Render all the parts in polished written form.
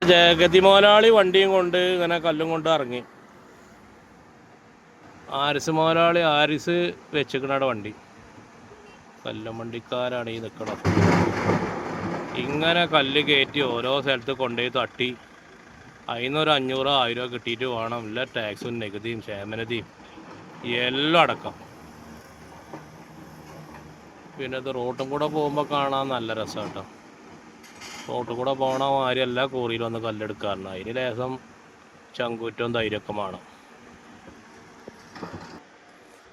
ജഗതി മോലാളി വണ്ടിയും കൊണ്ട് ഇങ്ങനെ കല്ലും കൊണ്ട് ഇറങ്ങി. ആരിസ് മോലാളി ആരിസ് വെച്ചിക്കണ വണ്ടി. കല്ലും വണ്ടിക്കാരാണ് ഈ നിൽക്കണത്. ഇങ്ങനെ കല്ല് കയറ്റി ഓരോ സ്ഥലത്ത് കൊണ്ടുപോയി തട്ടി അതിനൊരു 500-1000 കിട്ടിയിട്ട് വേണം ഇല്ല ടാക്സും നികുതിയും ക്ഷേമനിധിയും എല്ലാം അടക്കം. പിന്നെ ഇത് റോട്ടും കൂടെ പോകുമ്പോൾ കാണാൻ നല്ല രസം കേട്ടോ. റോട്ടിൽ കൂടെ പോകണ മാതിരിയല്ല കോറിയിൽ വന്ന് കല്ലെടുക്കാറുണ്ട്. അതിന് ലേശം ചങ്കൂറ്റവും ധൈര്യമൊക്കെ വേണം.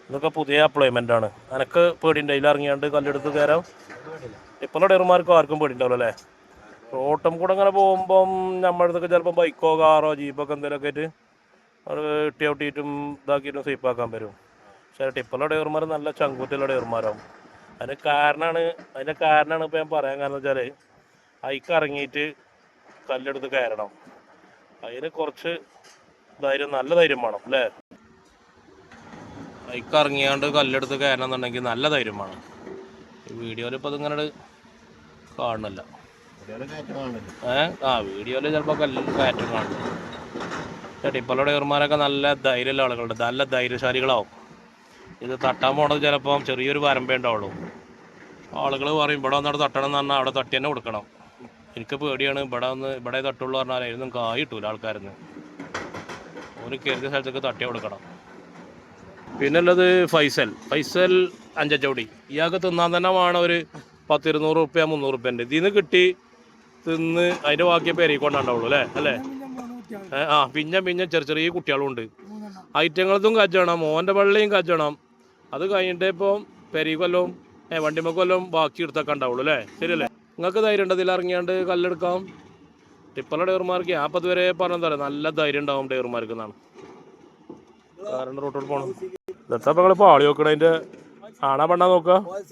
ഇതൊക്കെ പുതിയ അപ്ലോയ്മെൻ്റ് ആണ്. എനക്ക് പേടിയുണ്ട് അതിൽ ഇറങ്ങിയാണ്ട് കല്ലെടുത്ത് കയറാം. ഇപ്പോഴുള്ള ഡ്രൈവർമാർക്ക് ആർക്കും പേടിയുണ്ടാവില്ല അല്ലേ. റോട്ടും കൂടെ അങ്ങനെ പോകുമ്പം നമ്മുടെ അടുത്തൊക്കെ ചിലപ്പോൾ ബൈക്കോ കാറോ ജീപ്പൊക്കെ എന്തെങ്കിലുമൊക്കെ ആയിട്ട് അത് ഇട്ടിയിട്ടും ഇതാക്കിയിട്ടും സ്വീപ്പാക്കാൻ വരും. പക്ഷേ ടിപ്പറുള്ള ഡ്രൈവർമാർ നല്ല ചങ്കൂറ്റുള്ള ഡ്രൈവർമാരാവും. അതിൻ്റെ കാരണമാണ് ഇപ്പോൾ ഞാൻ പറയാൻ കാരണം വെച്ചാൽ ഹൈക്ക് ഇറങ്ങിയിട്ട് കല്ലെടുത്ത് കയറണം. അതിന് കുറച്ച് ധൈര്യം, നല്ല ധൈര്യം വേണം അല്ലേ. ഹൈക്ക് ഇറങ്ങിയാണ്ട് കല്ലെടുത്ത് കയറണം എന്നുണ്ടെങ്കിൽ നല്ല ധൈര്യം വേണം. ഈ വീഡിയോയിൽ ഇപ്പോൾ അതിങ്ങനെ കാണുന്നില്ല. വീഡിയോയിൽ ചിലപ്പോൾ കയറ്റം കാണുന്നു. ടിപ്പറുള്ള ഡ്രൈവർമാരൊക്കെ നല്ല ധൈര്യമുള്ള ആളുകളുണ്ട്, നല്ല ധൈര്യശാലികളാവും. ഇത് തട്ടാൻ പോണത് ചിലപ്പം ചെറിയൊരു വരമ്പേ ഉണ്ടാവുള്ളൂ. ആളുകൾ പറയും ഇവിടെ വന്നിട്ട് തട്ടണം എന്ന് പറഞ്ഞാൽ അവിടെ തട്ടി തന്നെ കൊടുക്കണം. എനിക്ക് പേടിയാണ്, ഇവിടെ തട്ടുള്ളൂ പറഞ്ഞാൽ അതിനൊന്നും കായ് കിട്ടൂല ആൾക്കാരെന്ന്. ഓന് കരുതിയ സ്ഥലത്തേക്ക് തട്ടി കൊടുക്കണം. പിന്നെ ഉള്ളത് ഫൈസൽ അഞ്ചച്ചോടി. ഇയാൾക്ക് തിന്നാൻ തന്നെ വേണം ഒരു 10-200 റുപ്യ 300 റുപ്യൻ്റെ. ഇതിൽ നിന്ന് കിട്ടി തിന്ന് അതിൻ്റെ ബാക്കിയെ പെരയിൽ കൊണ്ടാണ്ടാവുള്ളൂ അല്ലേ. പിന്നെ ചെറിയ കുട്ടികളും ഉണ്ട്. ഐറ്റങ്ങളതും കച്ചവണം, മോൻ്റെ പള്ളിയും കച്ചവണം. അത് കഴിഞ്ഞിട്ട് ഇപ്പം പെരയിൽ കൊല്ലവും വണ്ടിമൊക്കെ കൊല്ലവും ബാക്കി എടുത്തൊക്കെ ഉണ്ടാവുള്ളൂ അല്ലേ. ശരിയല്ലേ. നിങ്ങൾക്ക് ധൈര്യം ഉണ്ട് ഇതിൽ ഇറങ്ങിയാണ്ട് കല്ലെടുക്കാം. ടിപ്പറുള്ള ഡ്രൈവർമാർക്ക് ഞാൻ അപ്പോൾ ഇതുവരെ പറഞ്ഞെന്താ പറയുക, നല്ല ധൈര്യം ഉണ്ടാവും ഡ്രൈവർമാർക്ക് എന്നാണ്. കാരണം റോട്ടിൽ പോകണം. ഇതെത്താ നിങ്ങൾ പാളി നോക്കണതിൻ്റെ ആണാ പെണ്ണാ നോക്കുക.